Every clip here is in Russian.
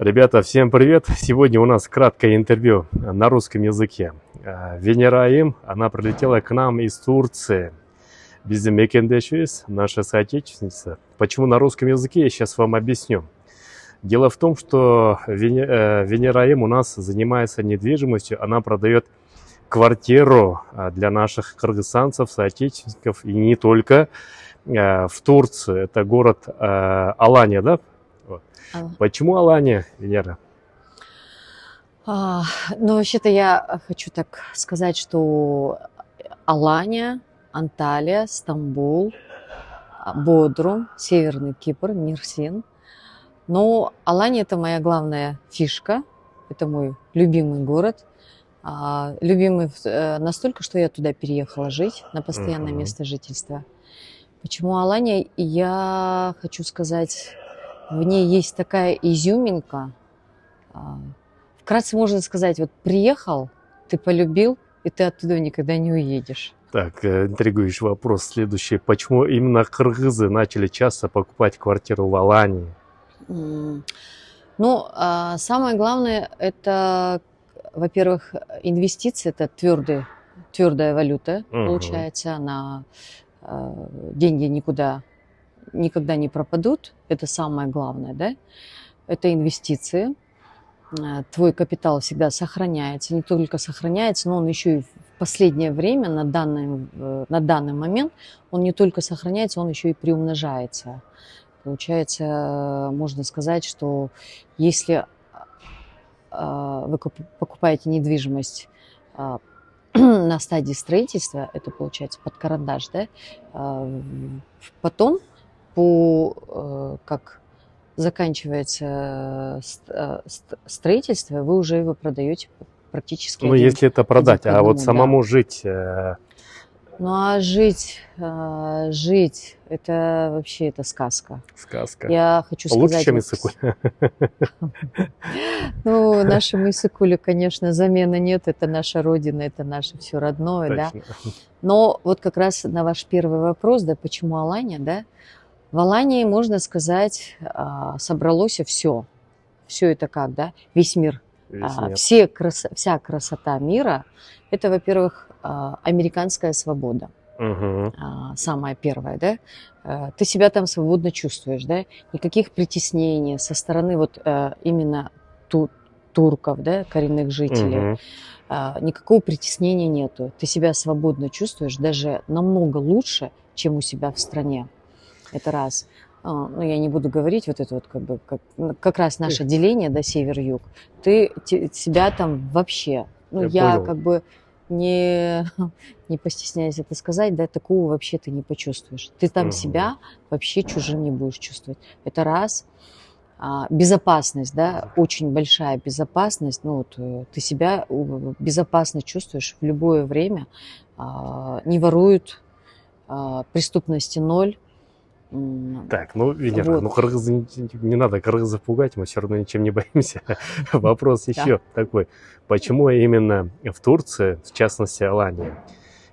Ребята, всем привет! Сегодня у нас краткое интервью на русском языке. Венера Аим, она прилетела к нам из Турции. Bizim мекендешвиз, наша соотечественница. Почему на русском языке, я сейчас вам объясню. Дело в том, что Венера Аим у нас занимается недвижимостью, она продает квартиру для наших кыргызстанцев, соотечественников, и не только в Турции. Это город Алания, да? Почему Алания, Венера? Ну, вообще-то я хочу так сказать, что Алания, Анталия, Стамбул, Бодрум, Северный Кипр, Мерсин. Но Алания – это моя главная фишка, это мой любимый город. Любимый настолько, что я туда переехала жить на постоянное место жительства. Почему Алания? Я хочу сказать, в ней есть такая изюминка. Вкратце можно сказать, вот приехал, ты полюбил, и ты оттуда никогда не уедешь. Так, интригующий вопрос следующий. Почему именно кыргызы начали часто покупать квартиру в Алании? Ну, самое главное, это, во-первых, инвестиции, это твердая валюта, получается, она, деньги никуда, никогда не пропадут, это самое главное, да, это инвестиции. Твой капитал всегда сохраняется, не только сохраняется, но он еще и в последнее время, на данный момент, он не только сохраняется, он еще и приумножается. Получается, можно сказать, что если вы покупаете недвижимость на стадии строительства, это получается под карандаш, да, потом, как заканчивается строительство, вы уже его продаете практически. Ну, если это продать, а вот самому жить. Ну, а жить, это вообще это сказка. Сказка. Я хочу сказать. Лучше, чем Иссыкуль. Ну, нашему Иссыкулю, конечно, замены нет. Это наша родина, это наше все родное, да. Но вот как раз на ваш первый вопрос, да, почему Алания, да? В Алании, можно сказать, собралось все. Все это как, да? Весь мир. Вся красота мира – это, во-первых, американская свобода. Самая первая, да? Ты себя там свободно чувствуешь, да? Никаких притеснений со стороны вот именно турков, да, коренных жителей. Никакого притеснения нету. Ты себя свободно чувствуешь, даже намного лучше, чем у себя в стране. Это раз. Ну, я не буду говорить вот это вот как раз наше деление, да, север-юг. Ты себя там вообще, ну, я как бы не постесняюсь это сказать, да, такого вообще ты не почувствуешь. Ты там себя вообще чужим не будешь чувствовать. Это раз. Безопасность, да, очень большая безопасность. Ну, вот, ты себя безопасно чувствуешь в любое время. Не воруют, преступности ноль. Так, ну, Венера, вот. Ну, кыргызы, не надо кыргызов пугать, мы все равно ничем не боимся. Вопрос еще такой. Почему именно в Турции, в частности Алания,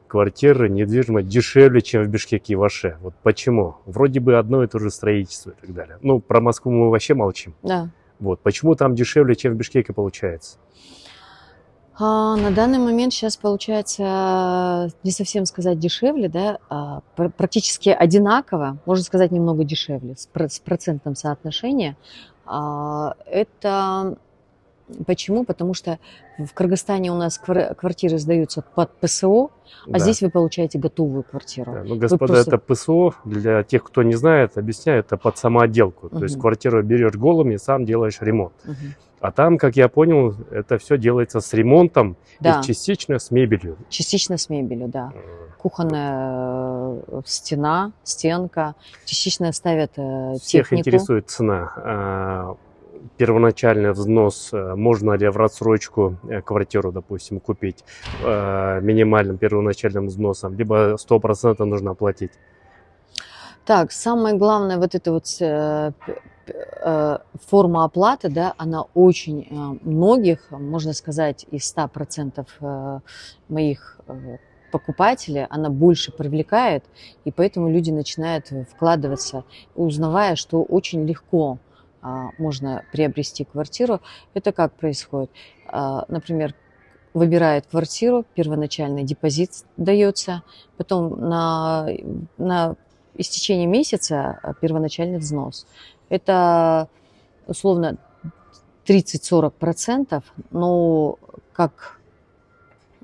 квартиры, недвижимость дешевле, чем в Бишкеке и Ваше? Вот почему? Вроде бы одно и то же строительство и так далее. Ну, про Москву мы вообще молчим. Да. Вот, почему там дешевле, чем в Бишкеке получается? На данный момент сейчас получается, не совсем сказать дешевле, да, практически одинаково, можно сказать немного дешевле, с процентным соотношением. Это почему? Потому что в Кыргызстане у нас квартиры сдаются под ПСО, а здесь вы получаете готовую квартиру. Да, ну, господа, это ПСО, для тех, кто не знает, объясняю, это под самоотделку. То есть квартиру берешь голым и сам делаешь ремонт. А там, как я понял, это все делается с ремонтом и частично с мебелью. Частично с мебелью, да. Кухонная стенка, частично ставят технику. Всех интересует цена. Первоначальный взнос, можно ли в рассрочку квартиру, допустим, купить минимальным первоначальным взносом, либо 100% нужно оплатить? Так, самое главное, вот это вот форма оплаты, да, она очень многих, можно сказать, из 100% моих покупателей, она больше привлекает, и поэтому люди начинают вкладываться, узнавая, что очень легко можно приобрести квартиру. Это как происходит? Например, выбирает квартиру, первоначальный депозит дается, потом на истечение месяца первоначальный взнос. Это условно 30-40%, но как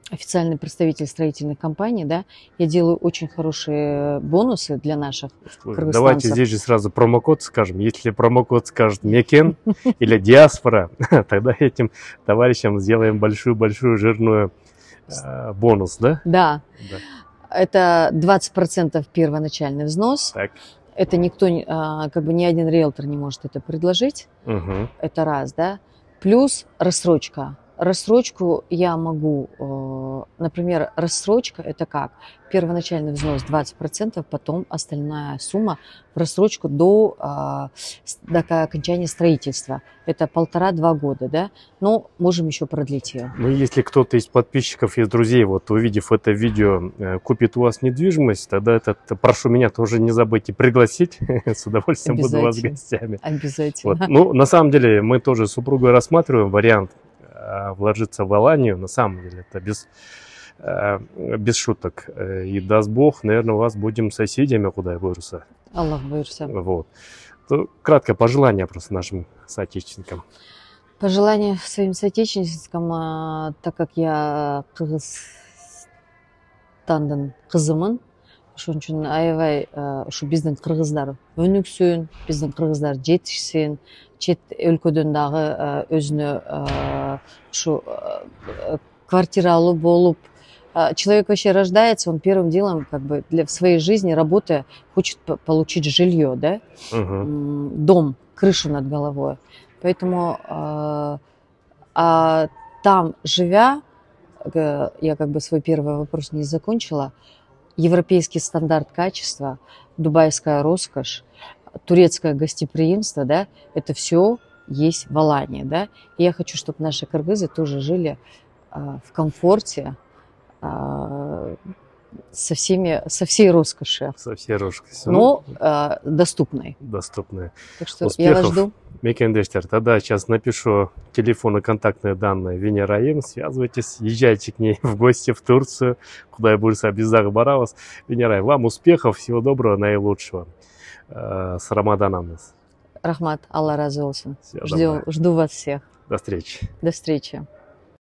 официальный представитель строительной компании, да, я делаю очень хорошие бонусы для наших кыргызстанцев. Давайте здесь же сразу промокод скажем. Если промокод скажет Мекен или диаспора, тогда этим товарищам сделаем большую-большую жирную бонус, да? Да. Это 20% первоначальный взнос. Так. Это никто, как бы ни один риэлтор не может это предложить. Угу. Это раз, да. Плюс рассрочка. Рассрочку я могу, например, рассрочка это как? Первоначальный взнос 20%, потом остальная сумма в рассрочку до окончания строительства. Это 1,5-2 года, да? Но можем еще продлить ее. Ну, если кто-то из подписчиков, из друзей, вот увидев это видео, купит у вас недвижимость, тогда прошу меня тоже не забудьте пригласить. С удовольствием буду у вас гостями. Обязательно. Вот. Ну, на самом деле, мы тоже с супругой рассматриваем вариант вложиться в Аланию, на самом деле, это без шуток. И даст Бог, наверное, у вас будем соседями, куда я выросла. Аллах буйрса. Вот. То, краткое пожелание просто нашим соотечественникам. Пожелание своим соотечественникам, так как я Кыргызстандан кызымын, ошон үчүн аябай ушу биздин кыргыздар өнүксүн, биздин кыргыздар жетишсин, чет өлкөдөн дагы өзүнө ушу квартиралуу болуп. Человек вообще рождается, он первым делом как бы в своей жизни, работая, хочет получить жилье, да? Дом, крышу над головой. Поэтому там, живя, я как бы свой первый вопрос не закончила, европейский стандарт качества, дубайская роскошь, турецкое гостеприимство, да, это все есть в Алании, да. И я хочу, чтобы наши кыргызы тоже жили в комфорте, со всей роскошью. Со всей роскошью. Но доступной. Доступной. Так что успехов. Я вас жду. Мекендештер, тогда сейчас напишу телефон и контактные данные Венера Айым. Связывайтесь, езжайте к ней в гости в Турцию, куда я буду обязательно баравас. Венера, вам успехов, всего доброго, наилучшего. С Рамаданом нас. Рахмат, Аллах разы olsun. Жду вас всех. До встречи. До встречи.